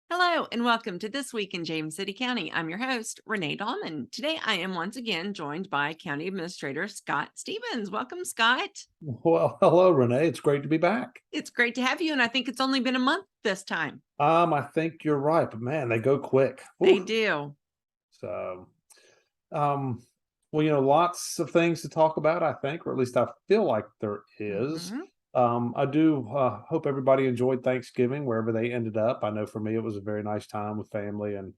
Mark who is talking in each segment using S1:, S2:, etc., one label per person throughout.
S1: Hello and welcome to This Week in James City County. I'm your host, Renee Dahlman. Today I am once again joined by County Administrator Scott Stevens. Welcome, Scott.
S2: Well, hello, Renee. It's great to be back.
S1: It's great to have you, and I think it's only been a month this time.
S2: I think you're right, but man, they go quick.
S1: They
S2: Whew.
S1: do.
S2: So, um, well, lots of things to talk about, I think, or at least I feel like there is.
S1: Mhm.
S2: I do hope everybody enjoyed Thanksgiving wherever they ended up. I know for me, it was a very nice time with family and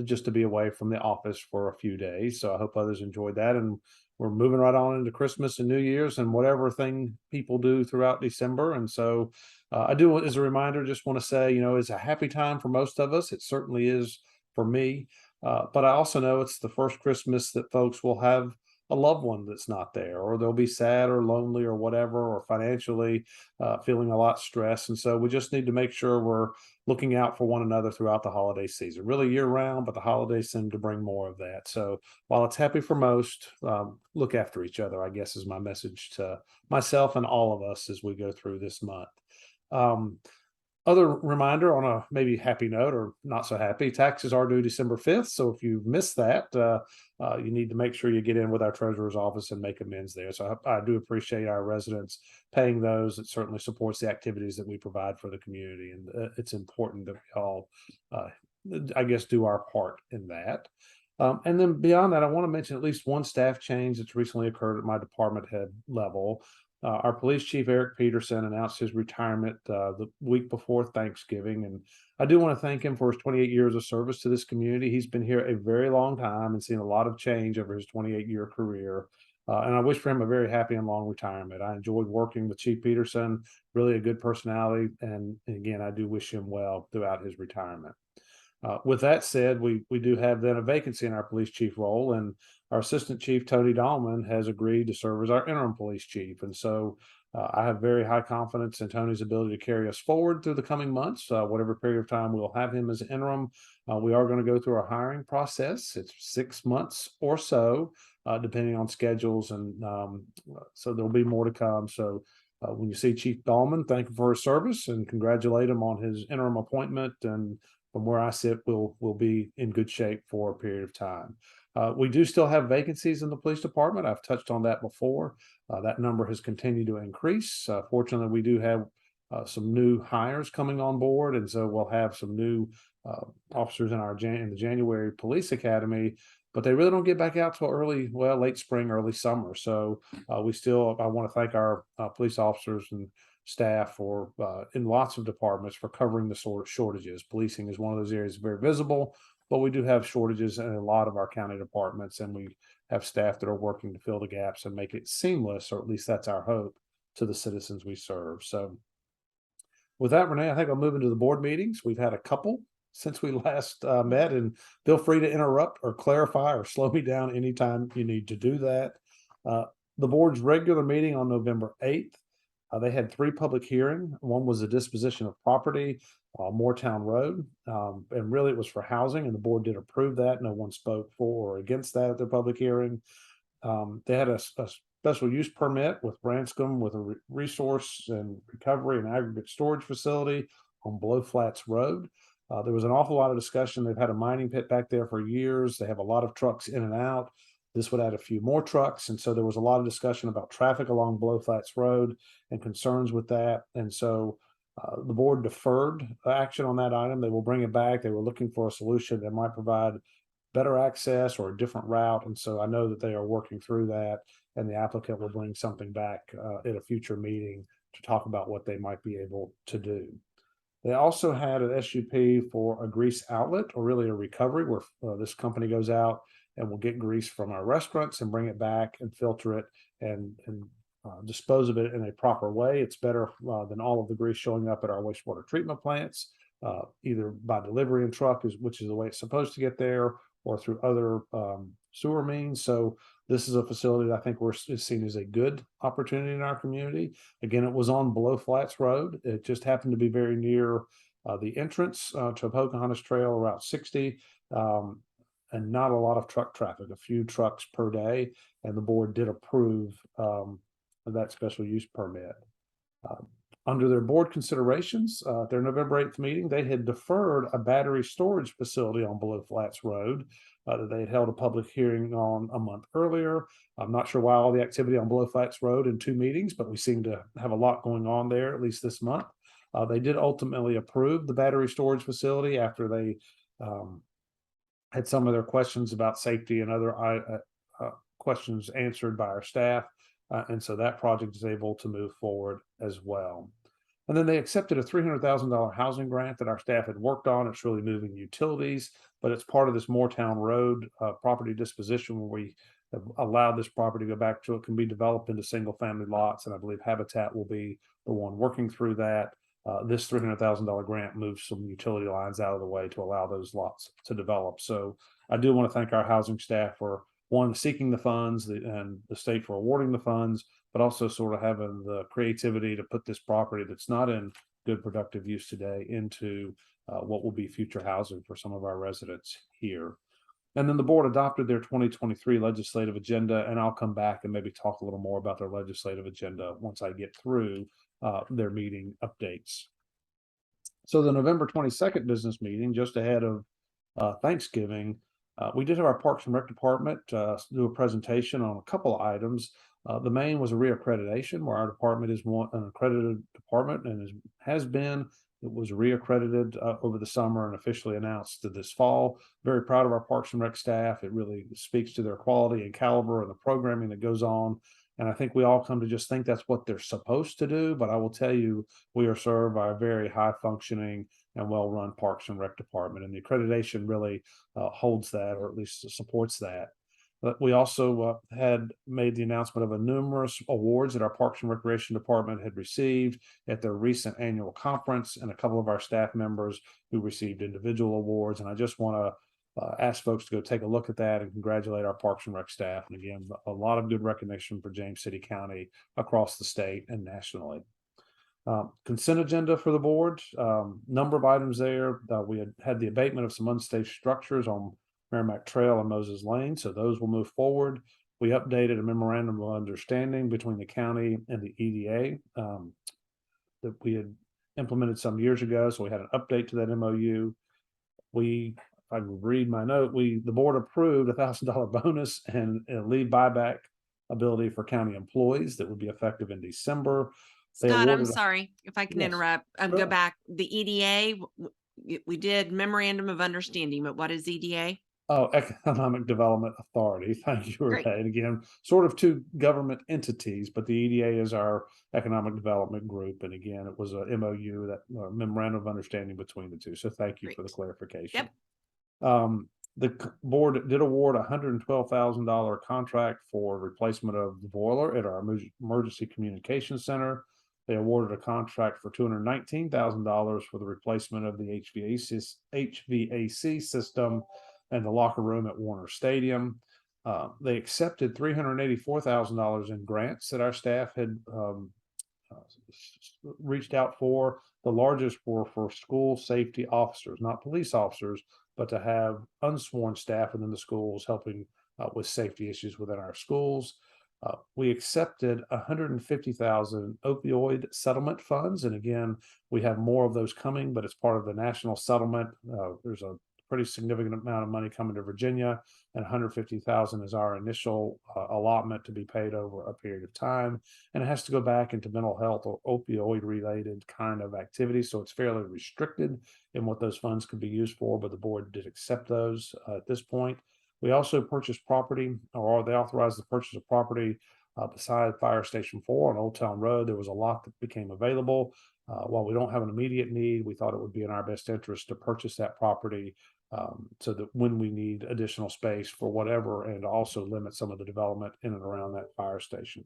S2: just to be away from the office for a few days. So I hope others enjoyed that. And we're moving right on into Christmas and New Year's and whatever thing people do throughout December. And so I do, as a reminder, just want to say, it's a happy time for most of us. It certainly is for me. But I also know it's the first Christmas that folks will have a loved one that's not there, or they'll be sad or lonely or whatever, or financially feeling a lot stressed. And so we just need to make sure we're looking out for one another throughout the holiday season, really year round, but the holidays seem to bring more of that. So while it's happy for most, look after each other, I guess, is my message to myself and all of us as we go through this month. Um, Other reminder on a maybe happy note or not so happy, taxes are due December 5th. So if you missed that, you need to make sure you get in with our treasurer's office and make amends there. So I do appreciate our residents paying those. It certainly supports the activities that we provide for the community. And it's important that we all, uh, I guess, do our part in that. And then beyond that, I want to mention at least one staff change that's recently occurred at my department head level. Our police chief, Eric Peterson, announced his retirement the week before Thanksgiving. And I do want to thank him for his 28 years of service to this community. He's been here a very long time and seen a lot of change over his 28-year career. And I wish for him a very happy and long retirement. I enjoyed working with Chief Peterson, really a good personality. And again, I do wish him well throughout his retirement. With that said, we do have then a vacancy in our police chief role, and our assistant chief Tony Dahlman has agreed to serve as our interim police chief. And so I have very high confidence in Tony's ability to carry us forward through the coming months, whatever period of time we'll have him as interim. We are going to go through our hiring process. It's 6 months or so, depending on schedules, and so there'll be more to come. So. When you see Chief Dahlman, thank him for his service and congratulate him on his interim appointment. And from where I sit, we'll be in good shape for a period of time. We do still have vacancies in the police department. I've touched on that before. That number has continued to increase. Fortunately, we do have some new hires coming on board, and so we'll have some new officers in in the January Police Academy. But they really don't get back out till late spring, early summer. So I want to thank our police officers and staff for in lots of departments for covering the sort of shortages. Policing is one of those areas very visible, but we do have shortages in a lot of our county departments, and we have staff that are working to fill the gaps and make it seamless, or at least that's our hope, to the citizens we serve. So with that, Renee, I think I'll move into the board meetings. We've had a couple since we last met, and feel free to interrupt or clarify or slow me down anytime you need to do that. Uh, the board's regular meeting on November 8th, they had three public hearings. One was a disposition of property, Moortown Road, and really it was for housing, and the board did approve that. No one spoke for or against that at the public hearing. They had a special use permit with Branscombe with a resource and recovery and aggregate storage facility on Blow Flats Road. There was an awful lot of discussion. They've had a mining pit back there for years. They have a lot of trucks in and out. This would add a few more trucks. And so there was a lot of discussion about traffic along Blow Flats Road and concerns with that. And so the board deferred action on that item. They will bring it back. They were looking for a solution that might provide better access or a different route. And so I know that they are working through that, and the applicant will bring something back at a future meeting to talk about what they might be able to do. They also had an SUP for a grease outlet, or really a recovery, where this company goes out and will get grease from our restaurants and bring it back and filter it and dispose of it in a proper way. It's better than all of the grease showing up at our wastewater treatment plants, either by delivery and truck, which is the way it's supposed to get there, or through other sewer means. So this is a facility that I think is seen as a good opportunity in our community. Again, it was on Below Flats Road. It just happened to be very near the entrance to Pocahontas Trail, Route 60, and not a lot of truck traffic, a few trucks per day. And the board did approve that special use permit. Under their board considerations, at their November 8th meeting, they had deferred a battery storage facility on Below Flats Road that they had held a public hearing on a month earlier. I'm not sure why all the activity on Below Flats Road in 2 meetings, but we seem to have a lot going on there, at least this month. They did ultimately approve the battery storage facility after they um, had some of their questions about safety and other questions answered by our staff. And so that project is able to move forward as well. And then they accepted a $300,000 housing grant that our staff had worked on. It's really moving utilities, but it's part of this Moortown Road property disposition where we have allowed this property to go back to it can be developed into single family lots. And I believe Habitat will be the one working through that. This $300,000 grant moves some utility lines out of the way to allow those lots to develop. So I do want to thank our housing staff for one, seeking the funds and the state for awarding the funds, but also sort of having the creativity to put this property that's not in good productive use today into what will be future housing for some of our residents here. And then the board adopted their 2023 legislative agenda, and I'll come back and maybe talk a little more about their legislative agenda once I get through their meeting updates. So the November 22nd business meeting, just ahead of Thanksgiving, we did have our Parks and Rec department do a presentation on a couple of items. The main was a reaccreditation, where our department is an accredited department and has been. It was reaccredited over the summer and officially announced this fall. Very proud of our Parks and Rec staff. It really speaks to their quality and caliber and the programming that goes on. And I think we all come to just think that's what they're supposed to do. But I will tell you, we are served by a very high functioning and well-run Parks and Rec department. And the accreditation really holds that, or at least supports that. But we also had made the announcement of a numerous awards that our Parks and Recreation Department had received at their recent annual conference, and a couple of our staff members who received individual awards. And I just want to ask folks to go take a look at that and congratulate our Parks and Rec staff. And again, a lot of good recognition for James City County across the state and nationally. Consent agenda for the board, number of items there. We had the abatement of some unsafe structures on Merrimack Trail and Moses Lane, so those will move forward. We updated a memorandum of understanding between the county and the EDA that we had implemented some years ago, so we had an update to that MOU. If I can read my note, the board approved a $1,000 bonus and a leave buyback ability for county employees that would be effective in December.
S1: Scott, I'm sorry if I can
S2: Yes,
S1: interrupt. Go
S2: sure.
S1: back. The EDA, we did memorandum of understanding, but what is EDA?
S2: Oh, Economic Development Authority. Thank you,
S1: Great.
S2: Renee. And again, sort of two government entities, but the EDA is our economic development group. And again, it was a MOU, that memorandum of understanding between the two. So thank you for the
S1: Great.
S2: clarification.
S1: Yep.
S2: The board did award a $112,000 contract for replacement of the boiler at our emergency communications center. They awarded a contract for $219,000 for the replacement of the HVAC system and the locker room at Warner Stadium. They accepted $384,000 in grants that our staff had reached out for. The largest were for school safety officers, not police officers, but to have unsworn staff within the schools helping with safety issues within our schools. We accepted 150,000 opioid settlement funds, and again, we have more of those coming, but it's part of the national settlement. There's a pretty significant amount of money coming to Virginia, and 150,000 is our initial allotment to be paid over a period of time, and it has to go back into mental health or opioid related kind of activities. So it's fairly restricted in what those funds could be used for, but the board did accept those at this point. We also purchased property, or they authorized the purchase of property beside Fire Station 4 on Old Town Road. There was a lot that became available. While we don't have an immediate need, we thought it would be in our best interest to purchase that property so that when we need additional space for whatever, and also limit some of the development in and around that fire station.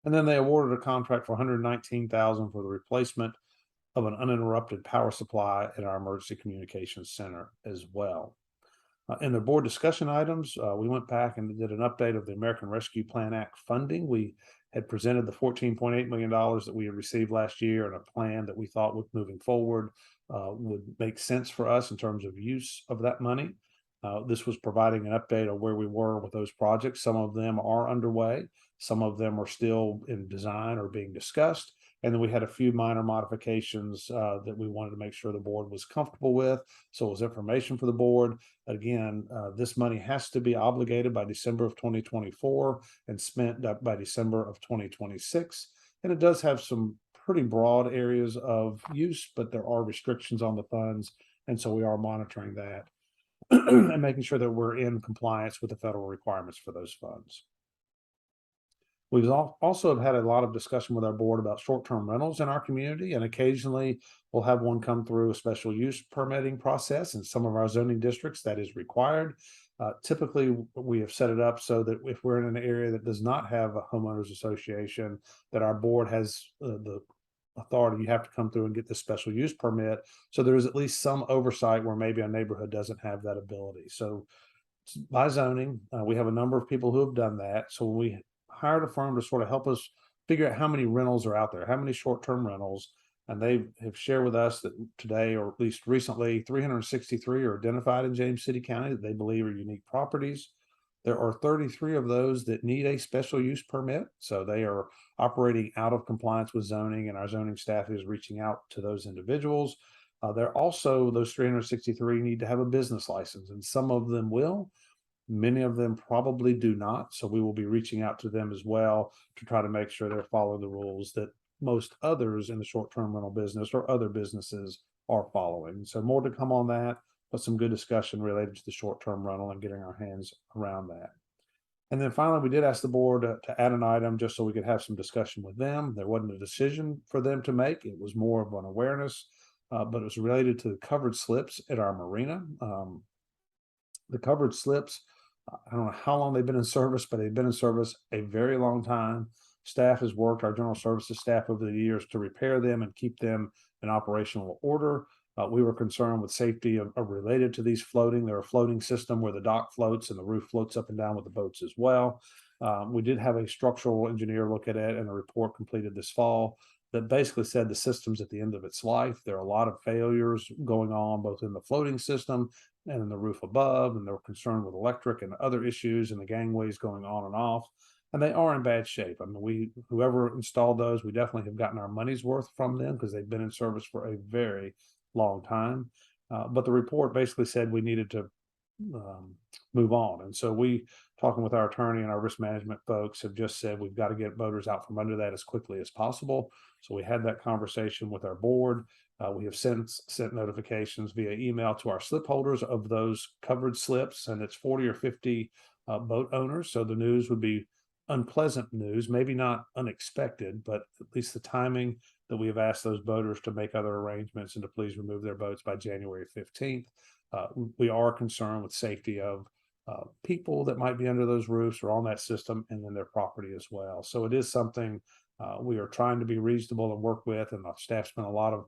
S2: And then they awarded a contract for $119,000 for the replacement of an uninterrupted power supply at our emergency communications center as well. In the board discussion items, we went back and did an update of the American Rescue Plan Act funding. We had presented the $14.8 million that we had received last year, and a plan that we thought would, moving forward, would make sense for us in terms of use of that money. This was providing an update of where we were with those projects. Some of them are underway. Some of them are still in design or being discussed. And then we had a few minor modifications that we wanted to make sure the board was comfortable with. So it was information for the board. Again, this money has to be obligated by December of 2024 and spent by December of 2026. And it does have some pretty broad areas of use, but there are restrictions on the funds. And so we are monitoring that and making sure that we're in compliance with the federal requirements for those funds. We've also have had a lot of discussion with our board about short-term rentals in our community, and occasionally we'll have one come through a special use permitting process. In some of our zoning districts, that is required. Typically, we have set it up so that if we're in an area that does not have a homeowners association, that our board has the authority. You have to come through and get the special use permit. So there's at least some oversight where maybe a neighborhood doesn't have that ability. So by zoning, we have a number of people who have done that. So when we hired a firm to sort of help us figure out how many rentals are out there, how many short-term rentals, and they have shared with us that today, or at least recently, 363 are identified in James City County that they believe are unique properties. There are 33 of those that need a special use permit. So they are operating out of compliance with zoning, and our zoning staff is reaching out to those individuals. They're also, those 363 need to have a business license, and some of them will. Many of them probably do not. So we will be reaching out to them as well to try to make sure they're following the rules that most others in the short-term rental business or other businesses are following. So more to come on that, but some good discussion related to the short-term rental and getting our hands around that. And then finally, we did ask the board to add an item just so we could have some discussion with them. There wasn't a decision for them to make. It was more of an awareness, but it was related to the covered slips at our marina. The covered slips, I don't know how long they've been in service, but they've been in service a very long time. Staff has worked, our general services staff over the years, to repair them and keep them in operational order. We were concerned with safety of related to these floating. They're a floating system where the dock floats and the roof floats up and down with the boats as well. We did have a structural engineer look at it, and a report completed this fall that basically said the system's at the end of its life. There are a lot of failures going on both in the floating system and in the roof above, and they're concerned with electric and other issues and the gangways going on and off. And they are in bad shape. I mean, whoever installed those, we definitely have gotten our money's worth from them because they've been in service for a very long time. But the report basically said we needed to move on. And so we, talking with our attorney and our risk management folks, have just said we've got to get boaters out from under that as quickly as possible. So we had that conversation with our board. We have sent notifications via email to our slip holders of those covered slips, and it's 40 or 50 boat owners. So the news would be unpleasant news, maybe not unexpected, but at least the timing that we have asked those boaters to make other arrangements and to please remove their boats by January 15th. We are concerned with safety of people that might be under those roofs or on that system, and then their property as well. So it is something we are trying to be reasonable and work with, and the staff spent a lot of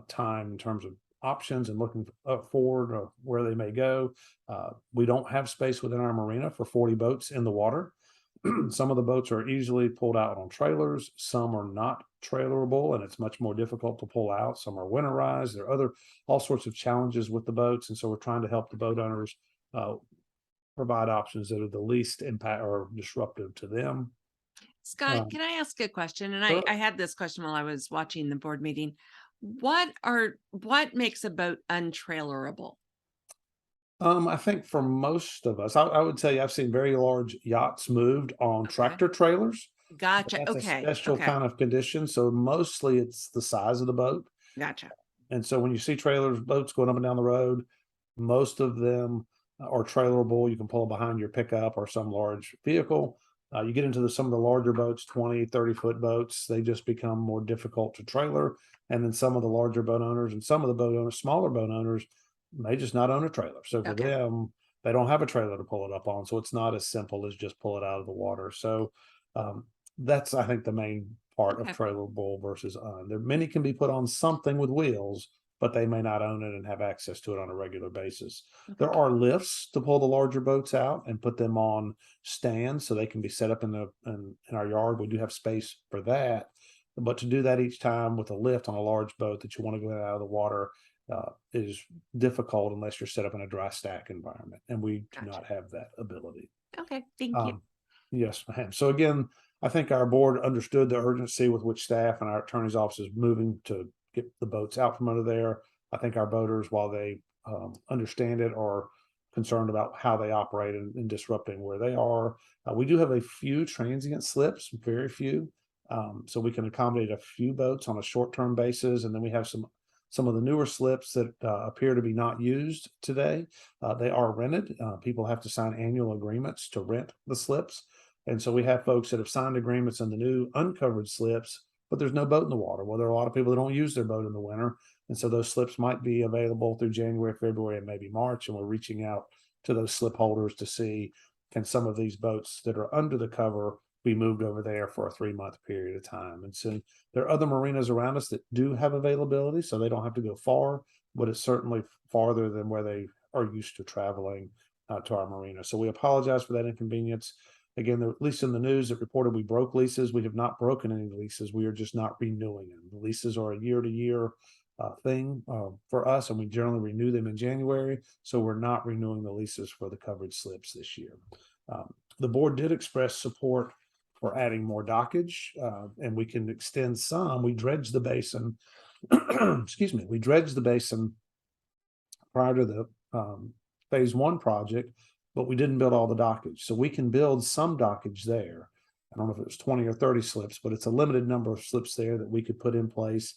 S2: time in terms of options and looking forward or where they may go. We don't have space within our marina for 40 boats in the water. Some of the boats are easily pulled out on trailers. Some are not trailerable, and it's much more difficult to pull out. Some are winterized. There are all sorts of challenges with the boats, and so we're trying to help the boat owners provide options that are the least impact or disruptive to them.
S1: Scott, can I ask a question? And
S2: Sure.
S1: I had this question while I was watching the board meeting. What makes a boat untrailerable?
S2: I think for most of us, I would tell you, I've seen very large yachts moved on
S1: Okay.
S2: tractor trailers. But
S1: Gotcha.
S2: that's a
S1: Okay.
S2: special
S1: Okay.
S2: kind of condition. So mostly it's the size of the boat.
S1: Gotcha.
S2: And so when you see trailers, boats going up and down the road, most of them are trailerable. You can pull them behind your pickup or some large vehicle. You get into some of the larger boats, 20, 30-foot boats, they just become more difficult to trailer. And then some of the larger boat owners and some of the boat owners, smaller boat owners, may just not own a trailer. So for
S1: Okay.
S2: them, they don't have a trailer to pull it up on. So it's not as simple as just pull it out of the water. So that's, I think, the main part of
S1: Okay.
S2: trailerable versus un. There many can be put on something with wheels, but they may not own it and have access to it on a regular basis.
S1: Okay.
S2: There are lifts to pull the larger boats out and put them on stands so they can be set up in our yard. We do have space for that. But to do that each time with a lift on a large boat that you want to go out of the water is difficult unless you're set up in a dry stack environment. And we do
S1: Gotcha.
S2: not have that ability.
S1: Okay. Thank you.
S2: Um, yes, ma'am. So again, I think our board understood the urgency with which staff and our attorney's office is moving to get the boats out from under there. I think our boaters, while they understand it, are concerned about how they operate and disrupting where they are. We do have a few transient slips, very few, so we can accommodate a few boats on a short-term basis, and then we have some of the newer slips that appear to be not used today. They are rented. People have to sign annual agreements to rent the slips. And so we have folks that have signed agreements on the new uncovered slips, but there's no boat in the water. Well, there are a lot of people that don't use their boat in the winter. And so those slips might be available through January, February, and maybe March. And we're reaching out to those slip holders to see, can some of these boats that are under the cover be moved over there for a 3-month period of time. And so there are other marinas around us that do have availability, so they don't have to go far, but it's certainly farther than where they are used to traveling to our marina. So we apologize for that inconvenience. Again, at least in the news, it reported we broke leases. We have not broken any leases. We are just not renewing them. The leases are a year-to-year thing for us, and we generally renew them in January. So we're not renewing the leases for the covered slips this year. The board did express support for adding more dockage, and we can extend some. We dredged the basin. Excuse me. We dredged the basin prior to the phase 1 project, but we didn't build all the dockage. So we can build some dockage there. I don't know if it was 20 or 30 slips, but it's a limited number of slips there that we could put in place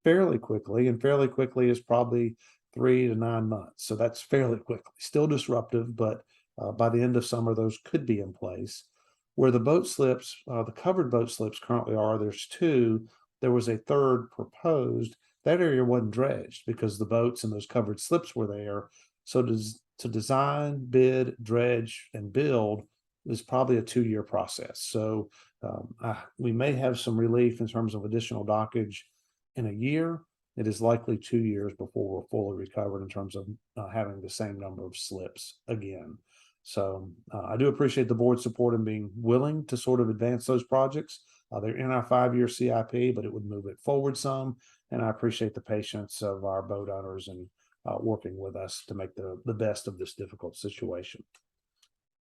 S2: fairly quickly. And fairly quickly is probably 3 to 9 months. So that's fairly quickly. Still disruptive, but by the end of summer, those could be in place. Where the boat slips, the covered boat slips currently are, there's 2. There was a 3rd proposed. That area wasn't dredged because the boats and those covered slips were there. So to design, bid, dredge, and build is probably a 2-year process. So we may have some relief in terms of additional dockage in a year. It is likely 2 years before we're fully recovered in terms of having the same number of slips again. So I do appreciate the board's support in being willing to sort of advance those projects. They're in our 5-year CIP, but it would move it forward some. And I appreciate the patience of our boat owners and working with us to make the best of this difficult situation.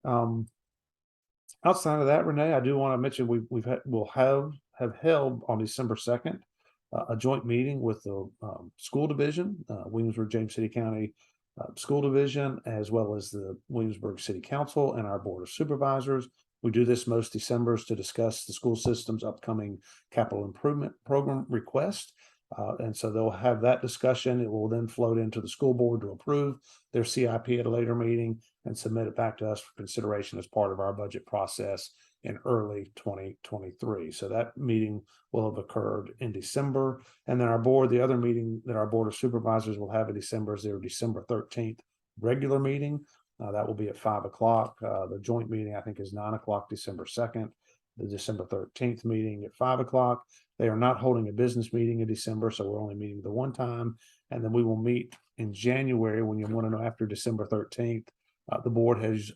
S2: Outside of that, Renee, I do want to mention we'll have held on December 2nd a joint meeting with the school division, Williamsburg James City County School Division, as well as the Williamsburg City Council and our Board of Supervisors. We do this most Decembers to discuss the school system's upcoming capital improvement program request. And so they'll have that discussion. It will then float into the school board to approve their CIP at a later meeting and submit it back to us for consideration as part of our budget process in early 2023. So that meeting will have occurred in December. And then the other meeting that our Board of Supervisors will have in December is their December 13th regular meeting. That will be at 5 o'clock. The joint meeting, I think, is 9 o'clock, December 2nd. The December 13th meeting at 5 o'clock. They are not holding a business meeting in December, so we're only meeting the one time. And then we will meet in January when you want to know after December 13th. The board has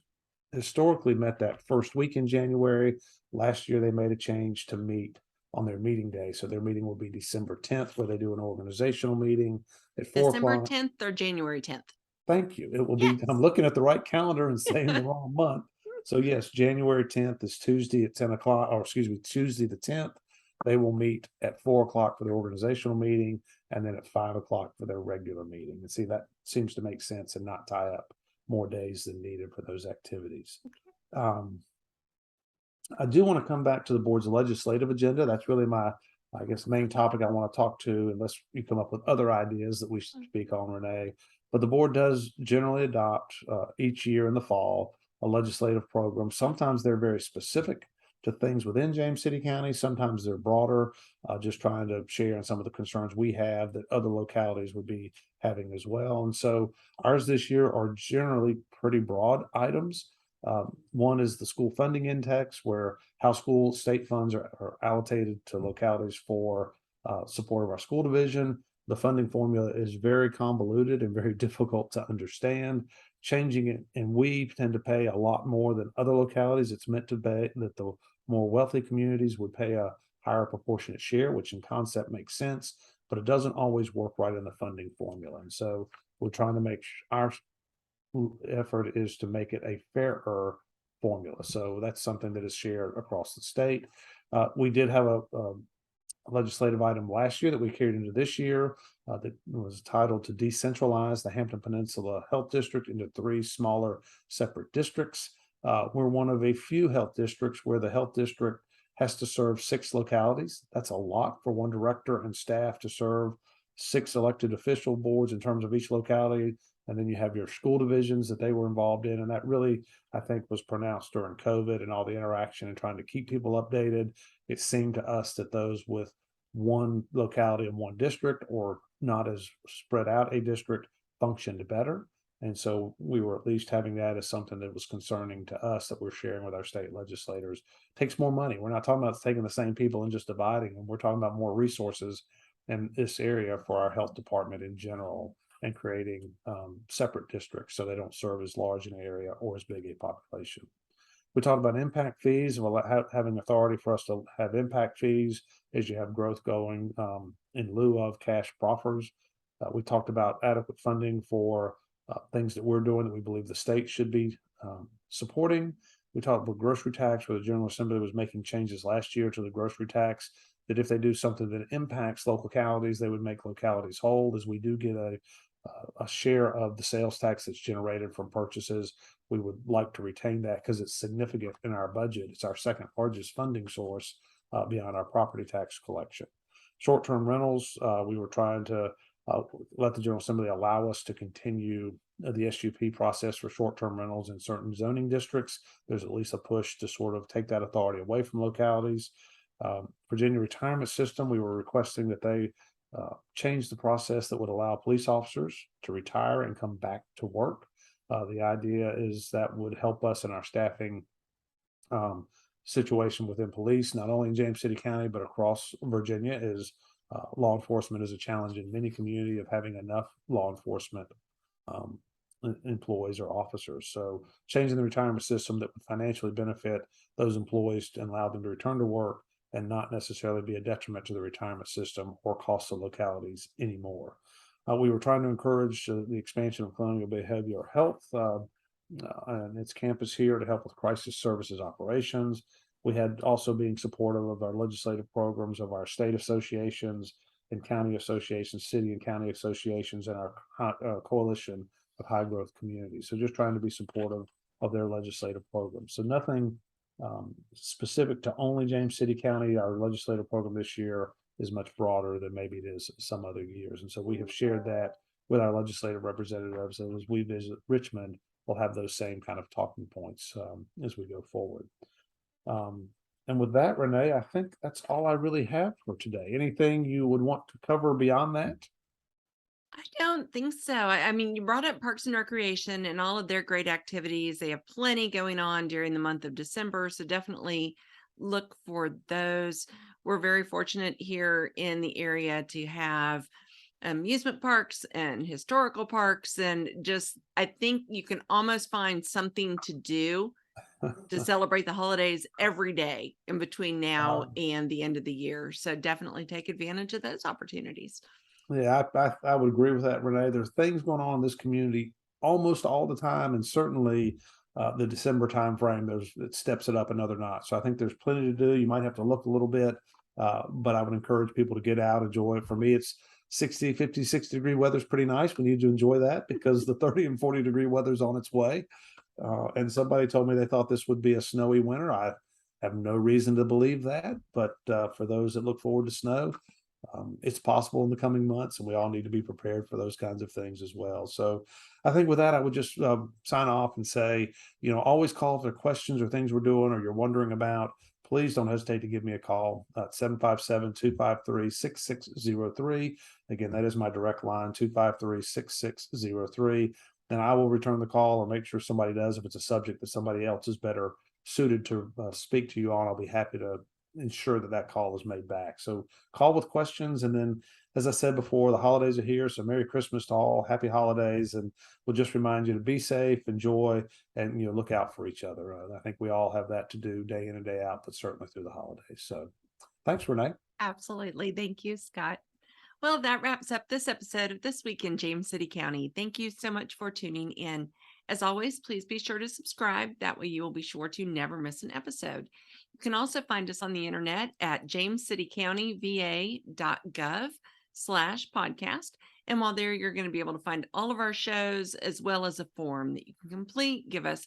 S2: historically met that first week in January. Last year, they made a change to meet on their meeting day. So their meeting will be December 10th, where they do an organizational meeting at 4
S1: December
S2: o'clock.
S1: 10th or January 10th?
S2: Thank you. It will
S1: Yes.
S2: be, I'm looking at the right calendar and saying the wrong month. So yes, January 10th is Tuesday at 10 o'clock, or excuse me, Tuesday the 10th. They will meet at 4 o'clock for their organizational meeting and then at 5 o'clock for their regular meeting. And see, that seems to make sense and not tie up more days than needed for those activities. I do want to come back to the board's legislative agenda. That's really my, I guess, main topic I want to talk to, unless you come up with other ideas that we should speak on, Renee. But the board does generally adopt each year in the fall a legislative program. Sometimes they're very specific to things within James City County. Sometimes they're broader, just trying to share in some of the concerns we have that other localities would be having as well. And so ours this year are generally pretty broad items. One is the school funding index, where how school state funds are allocated to localities for support of our school division. The funding formula is very convoluted and very difficult to understand. Changing it, and we tend to pay a lot more than other localities. It's meant to be that the more wealthy communities would pay a higher proportionate share, which in concept makes sense, but it doesn't always work right in the funding formula. And so we're trying to make our effort is to make it a fairer formula. So that's something that is shared across the state. We did have a legislative item last year that we carried into this year that was titled to decentralize the Hampton Peninsula Health District into three smaller separate districts. We're one of a few health districts where the health district has to serve six localities. That's a lot for one director and staff to serve six elected official boards in terms of each locality. And then you have your school divisions that they were involved in. And that really, I think, was pronounced during COVID and all the interaction and trying to keep people updated. It seemed to us that those with one locality and one district or not as spread out a district functioned better. And so we were at least having that as something that was concerning to us that we're sharing with our state legislators. It takes more money. We're not talking about taking the same people and just dividing them. We're talking about more resources in this area for our health department in general and creating separate districts so they don't serve as large an area or as big a population. We talked about impact fees, having authority for us to have impact fees as you have growth going in lieu of cash proffers. We talked about adequate funding for things that we're doing that we believe the state should be supporting. We talked about grocery tax, where the General Assembly was making changes last year to the grocery tax, that if they do something that impacts localities, they would make localities whole, as we do get a share of the sales tax that's generated from purchases. We would like to retain that because it's significant in our budget. It's our second largest funding source beyond our property tax collection. Short-term rentals, we were trying to let the General Assembly allow us to continue the SUP process for short-term rentals in certain zoning districts. There's at least a push to sort of take that authority away from localities. Virginia retirement system, we were requesting that they change the process that would allow police officers to retire and come back to work. The idea is that would help us in our staffing situation within police, not only in James City County, but across Virginia. Is law enforcement is a challenge in many communities of having enough law enforcement employees or officers. So changing the retirement system that would financially benefit those employees and allow them to return to work and not necessarily be a detriment to the retirement system or cost the localities anymore. We were trying to encourage the expansion of Colonial Behavioral Health and its campus here to help with crisis services operations. We had also being supportive of our legislative programs of our state associations and county associations, city and county associations, and our coalition of high growth communities. So just trying to be supportive of their legislative programs. So nothing specific to only James City County. Our legislative program this year is much broader than maybe it is some other years. And so we have shared that with our legislative representatives. And as we visit Richmond, we'll have those same kind of talking points as we go forward. And with that, Renee, I think that's all I really have for today. Anything you would want to cover beyond that?
S1: I don't think so. I mean, you brought up Parks and Recreation and all of their great activities. They have plenty going on during the month of December. So definitely look for those. We're very fortunate here in the area to have amusement parks and historical parks. And just, I think you can almost find something to do to celebrate the holidays every day in between now and the end of the year. So definitely take advantage of those opportunities.
S2: Yeah, I would agree with that, Renee. There's things going on in this community almost all the time, and certainly the December timeframe, it steps it up another notch. So I think there's plenty to do. You might have to look a little bit, but I would encourage people to get out, enjoy it. For me, it's 60, 50, 60-degree weather is pretty nice. We need to enjoy that because the 30 and 40-degree weather's on its way. And somebody told me they thought this would be a snowy winter. I have no reason to believe that, but for those that look forward to snow, it's possible in the coming months, and we all need to be prepared for those kinds of things as well. So I think with that, I would just sign off and say, always call if there are questions or things we're doing or you're wondering about. Please don't hesitate to give me a call at 757-253-6603. Again, that is my direct line, 253-6603. And I will return the call or make sure somebody does. If it's a subject that somebody else is better suited to speak to you on, I'll be happy to ensure that call is made back. So call with questions. And then, as I said before, the holidays are here. So Merry Christmas to all, happy holidays. And we'll just remind you to be safe, enjoy, and look out for each other. I think we all have that to do day in and day out, but certainly through the holidays. So thanks, Renee.
S1: Absolutely. Thank you, Scott. Well, that wraps up this episode of This Week in James City County. Thank you so much for tuning in. As always, please be sure to subscribe. That way you will be sure to never miss an episode. You can also find us on the internet at jamescitycountyva.gov/podcast. And while there, you're going to be able to find all of our shows as well as a form that you can complete, give us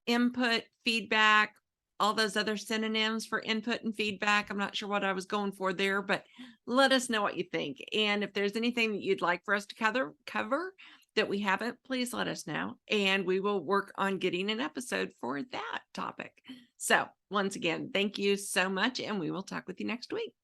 S1: input, feedback, all those other synonyms for input and feedback. I'm not sure what I was going for there, but let us know what you think. And if there's anything that you'd like for us to cover that we haven't, please let us know. And we will work on getting an episode for that topic. So once again, thank you so much. And we will talk with you next week.